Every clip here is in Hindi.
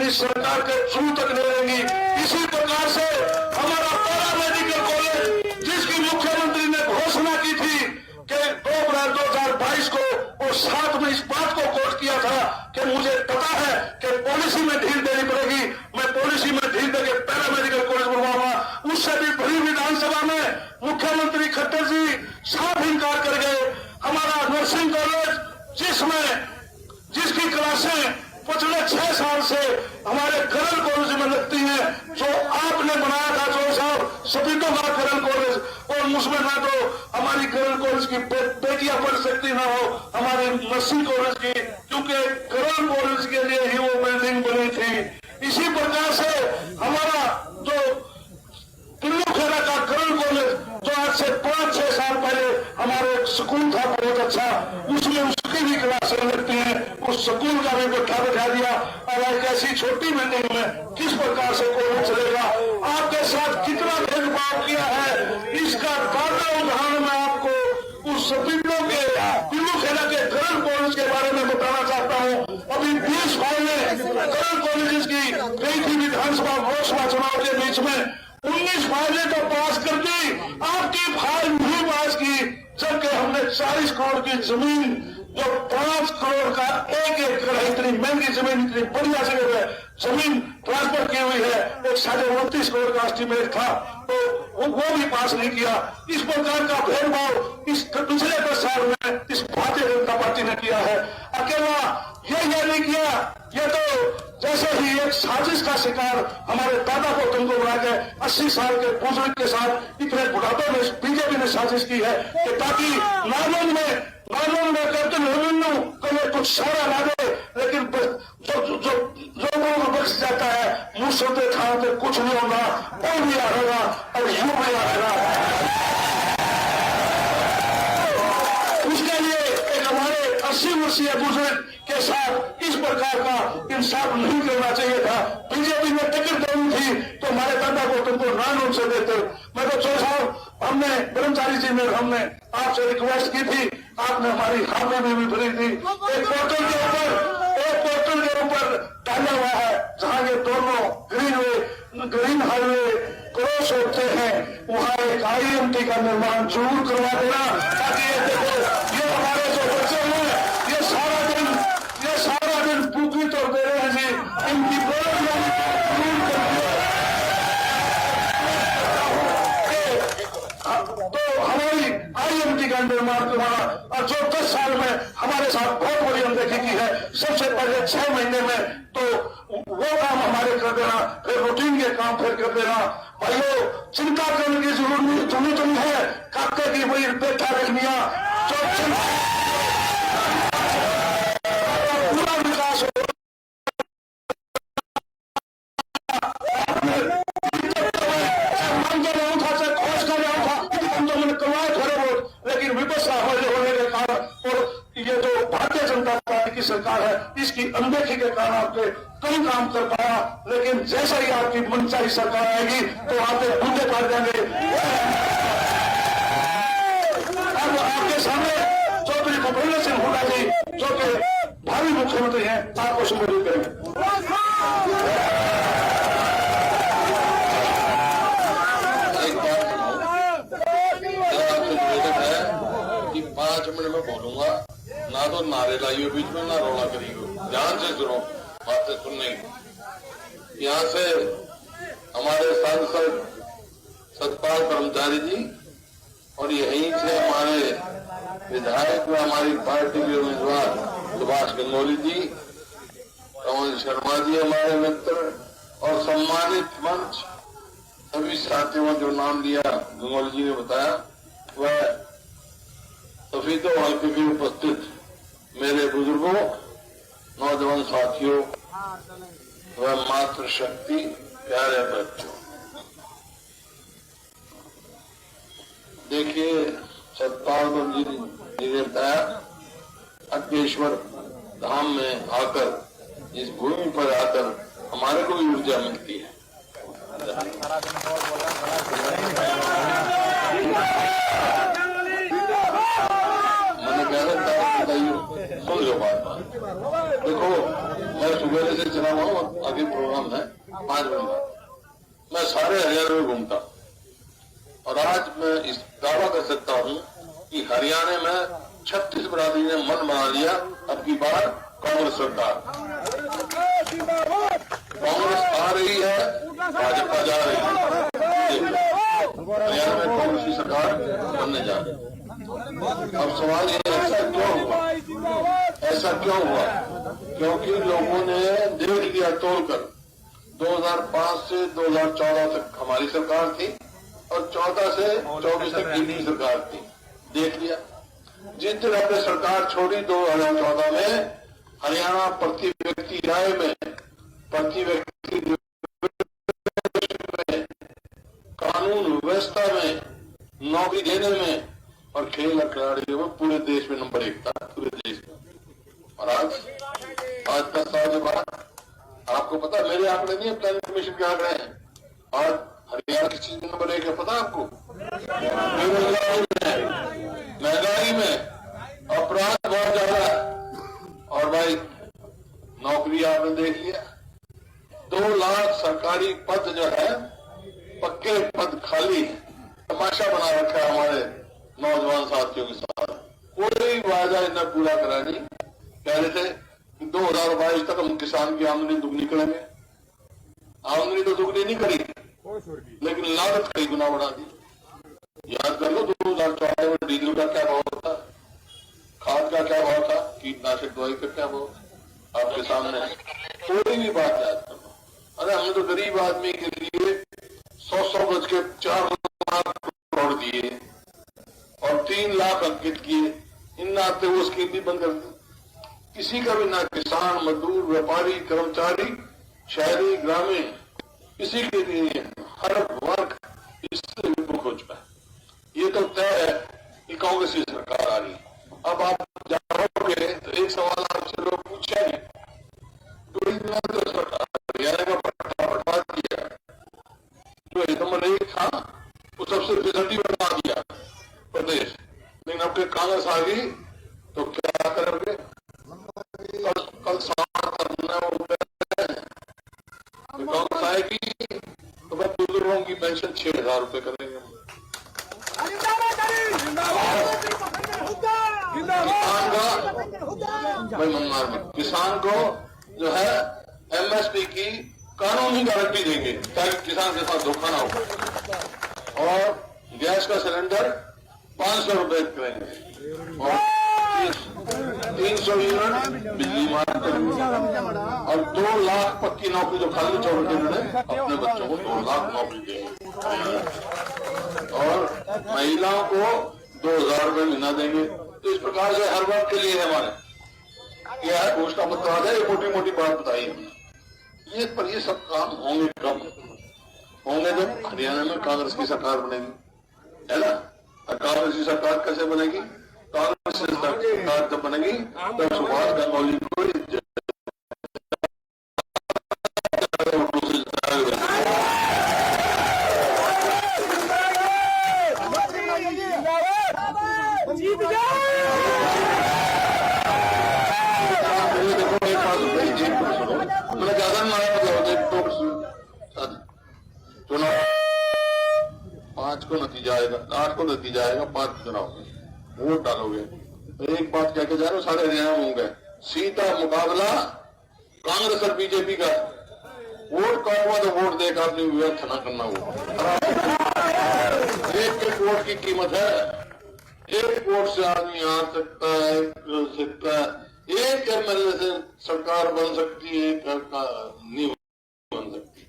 इस सरकार के छू तक नहीं रहेंगी। इसी प्रकार से हमारा पैरा मेडिकल कॉलेज, जिसकी मुख्यमंत्री ने घोषणा की थी कि 2 अप्रैल 2022 को और 7 में इस बात को कोट किया था कि मुझे पता है कि पॉलिसी में ढील देनी पड़ेगी, मैं पॉलिसी में ढील देकर पैरा मेडिकल कॉलेज बनवाऊंगा। उससे भी बड़ी विधानसभा में मुख्यमंत्री खट्टर जी साफ इनकार कर गए। हमारा नर्सिंग कॉलेज, जिसकी क्लासें पिछले 6 साल से हमारे करल कॉलेज में लगती हैं, जो आपने बनाया था जो साहब सपीटों का करल कॉलेज, और उसमें ना तो हमारी करल कॉलेज की बेटियां पढ़ सकती ना हो हमारे नर्सिंग कॉलेज की, क्योंकि करल कॉलेज के लिए ही वो बिल्डिंग बनी थी। इसी प्रकार से हमारा जो टिल्लू खेड़ा का करल कॉलेज, जो आज से 5-6 साल पहले हमारे एक स्कूल था बहुत अच्छा, उसमें उसकी भी क्लासें लगती हैं, उस स्कूल का भी बैठा दिया। और एक ऐसी छोटी बिल्डिंग में किस प्रकार से कॉलेज चलेगा? आपके साथ कितना भेदभाव किया है, इसका ताजा उदाहरण मैं आपको उस सपीटों के टिल्लू खेड़ा के करल कॉलेज के बारे में बताना चाहता हूँ। अभी 20 फाइलें करल कॉलेज की गई थी विधानसभा लोकसभा चुनाव के बीच में, 19 फाइलें तो पास कर दी, आपकी फाइल नहीं पास की, जबकि हमने 40 करोड़ की जमीन, जो 5 करोड़ का 1 एकड़ है, इतनी महंगी जमीन, इतनी बढ़िया जगह है, जमीन ट्रांसफर की हुई है, एक 29.5 करोड़ का एस्टीमेट था, तो वो भी पास नहीं किया। इस प्रकार का भेदभाव इस पिछले 10 साल में इस भारतीय जनता पार्टी ने किया है। अकेला ये नहीं किया, ये तो जैसे ही एक साजिश का शिकार हमारे दादा को तुमको बना के 80 साल के बुजुर्ग के साथ इतने बुढ़ापे में बीजेपी ने साजिश की है कि ताकि नानून में करते कभी कुछ सारा ला दे, लेकिन जो लोगों को बख्श जाता है, मुंह सोते खाते कुछ नहीं होगा, वो भी आ रहेगा और यू भी आ रहेगा। उसके लिए एक हमारे 80 वर्षीय बुजुर्ग के साथ इस प्रकार का इंसाफ नहीं करना चाहिए था। बीजेपी ने टिकट देनी थी तो हमारे दादा को तुमको नानून से देते। मैं तो चौधरी साहब, हमने ब्रह्मचारी जी में हमने आपसे रिक्वेस्ट की थी, आपने हमारी हामी भी भरी थी। एक पोर्टल के ऊपर डाला हुआ है जहां ये दोनों ग्रीन हाईवे क्रॉस होते हैं, वहां एक IMT का निर्माण जरूर करवा देना, ताकि ये देखो ये हमारे जो बच्चे हैं ये सारा दिन भूखी तो दे रहे हैं जी, इनकी बेरोजगारी जरूर कर दिया तो हमारी IMT का निर्माण करवाना। और जो 10 साल में हमारे साथ बहुत बड़ी अनदेखी की है, सबसे पहले 6 महीने में तो वो काम हमारे कर देना, फिर रूटीन के काम फिर कर देना। भाइयों, चिंता करने की जरूरत नहीं है, काके की वही बैठा रखनिया, जो पूरा विकास हो लेकिन विपक्ष होने के कारण और ये जो भारतीय जनता पार्टी की सरकार है, इसकी अनदेखी के कारण आपके कई काम कर पाया, लेकिन जैसा ही आपकी मनचाही सरकार आएगी तो आपके बूंदे काट देंगे। अब आपके सामने चौधरी भूपेंद्र सिंह हुड्डा जी, जो कि भावी मुख्यमंत्री हैं, आपको संबोधित करेंगे। 5 मिनट में बोलूंगा, ना तो नारे लाइयो बीच में, ना रोला करियो, ध्यान से सुनो, बातें सुनने। यहाँ से हमारे सांसद सतपाल ब्रह्मचारी जी और यहीं से हमारे विधायक व हमारी पार्टी के उम्मीदवार सुभाष गंगोली जी, कमल शर्मा जी हमारे मित्र, और सम्मानित मंच सभी साथियों जो नाम लिया गंगोली जी ने बताया, वह सभी तो हल्के भी उपस्थित मेरे बुजुर्गों, नौजवान साथियों व मातृशक्ति प्यारे बच्चों, देखिए सतपाल जी ने बताया, अग्नेश्वर धाम में आकर, इस भूमि पर आकर हमारे को भी ऊर्जा मिलती है। मैंने कह रहा था बताइए, सुन जाओ बात। देखो मैं सुबह से चला हुआ हूँ, आगे प्रोग्राम है 5 बजे बाद, मैं सारे हरियाणा में घूमता और आज मैं इस दावा कर सकता हूँ कि हरियाणा में 36 बरादरी ने मन बना लिया अब की बार कांग्रेस सरकार। कांग्रेस आ रही है, भाजपा जा रही है, हरियाणा में कांग्रेस की सरकार बनने जा रही है। अब सवाल ये ऐसा क्यों हुआ? ऐसा क्यों हुआ? क्योंकि लोगों ने देख लिया तोड़कर 2005 से 2014 तक हमारी सरकार थी और 14 से 24 तक इनकी सरकार थी। देख लिया, जिस दिन हमने सरकार छोड़ी 2014 में, हरियाणा प्रति व्यक्ति आय में, प्रति व्यक्ति में, कानून व्यवस्था में, नौकरी देने में और खेल खिलाड़ियों में पूरे देश में नंबर 1 था, पूरे देश में। और आज 10 साल के बाद आपको पता, मेरे आंकड़े नहीं है, प्लानिंग कमीशन के आंकड़े हैं, और हरियाणा किस चीज में नंबर 1 है पता आपको? बेरोजगारी में, महंगाई में, अपराध बहुत ज्यादा है। और भाई नौकरी आपने देख लिया, 2 लाख सरकारी पद जो है, पक्के पद खाली है। तमाशा बना रखा है हमारे नौजवान साथियों के साथ, कोई वायदा इतना पूरा करा नहीं। कह रहे थे 2022 तक हम किसान की आमदनी दुगनी करेंगे, आमदनी तो दुगनी नहीं करी, लेकिन लागत कई गुना बढ़ा दी। याद कर लो 2014 में डीजल का क्या भाव था, खाद का क्या भाव था, कीटनाशक दवाई का क्या भाव, आपके सामने कोई भी बात याद कर लो। अरे हमने तो गरीब आदमी के लिए 100 गज के 4 लाख करोड़ दिए और 3 लाख अंकित किए, इन नाते वो स्कीम भी बंद कर दी। किसी का भी ना, किसान, मजदूर, व्यापारी, कर्मचारी, शहरी, ग्रामीण, किसी के लिए हर वर्ग इससे विमुख हो चुका है। ये तो तय है कि कांग्रेस की सरकार आ रही है। अब आप जाओगे तो एक सवाल आपसे लोग पूछेंगे, तो हरियाणा का पट्टा बंटवा दिया, जो नंबर 1 था वो सबसे फिसड्डी बना दिया प्रदेश, लेकिन अब कांग्रेस आ गई तो क्या करोगे? कल 7 कांग्रेस आएगी तो मैं बुजुर्गों की पेंशन 6,000 रुपए करेंगे। किसान को जो है एमएसपी की कानूनी गारंटी देंगे ताकि किसान के साथ धोखा ना हो, और गैस का सिलेंडर 500 रुपए करेंगे और 300 यूनिट बिजली माफ करेंगे और 2 लाख पक्की नौकरी जो खाली छोड़ के अपने बच्चों को 2 लाख नौकरी देंगे और महिलाओं को 2,000 रुपए महीना देंगे। तो इस प्रकार से हर वर्ग के लिए हमारे यह है घोषणा पत्र आ जाए, मोटी मोटी बात बताई हमने। ये पर ये सब काम होंगे कब होंगे? जब हरियाणा में कांग्रेस की सरकार बनेगी, है ना? और कांग्रेस की सरकार कैसे बनेगी? कांग्रेस की सरकार जब बनेगी तब सुभाष गंगोली को चुनाव 5 को नतीजा आएगा, 8 को नतीजा आएगा, 5 चुनाव में वोट डालोगे तो एक बात कह के जा रहे हो, सारे हरियाणा में होंगे सीधा मुकाबला कांग्रेस और बीजेपी का। वोट करूंगा तो वोट देकर अपनी व्यर्थ न करना होगा। एक वोट की कीमत है, एक वोट से आदमी आ सकता है, सकता है, एक एमएलए से सरकार बन सकती है, नहीं बन सकती।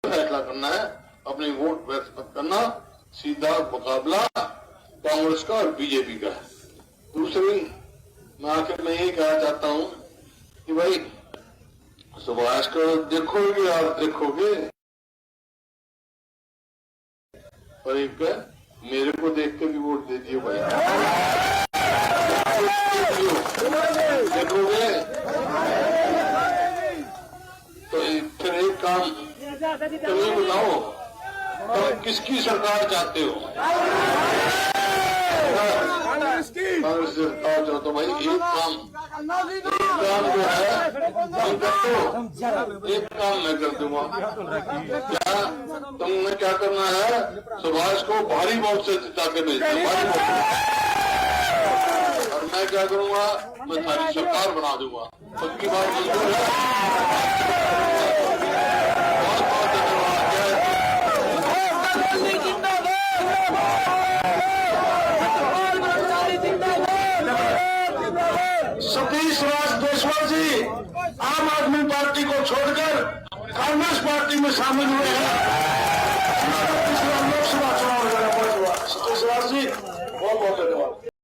फैसला करना है, अपनी वोट व्यक्त मत करना, सीधा मुकाबला कांग्रेस का और बीजेपी का है। दूसरी, मैं आखिर में यही कहना चाहता हूं कि भाई सुभाष को देखोगे, आप देखोगे, और एक मेरे को देख के भी वोट दे दियो भाई, देखोगे तो फिर एक काम तो ये बताओ, तो किसकी सरकार चाहते हो? कांग्रेस सरकार जो तो भाई एक काम जो है हम कर दो, एक काम मैं कर दूंगा। क्या तुमने क्या करना है? सुभाष को भारी वोट से जिता के भेजना, भारी वोट। और मैं क्या करूंगा? मैं सारी सरकार बना दूंगा। सबकी बात मंजूर है। बहुत बहुत धन्यवाद। सतीश राज देशवाल जी आम आदमी पार्टी को छोड़कर कांग्रेस पार्टी में शामिल हुए हैं। लोकसभा चुनाव लड़ा। सतीश राज जी बहुत बहुत धन्यवाद।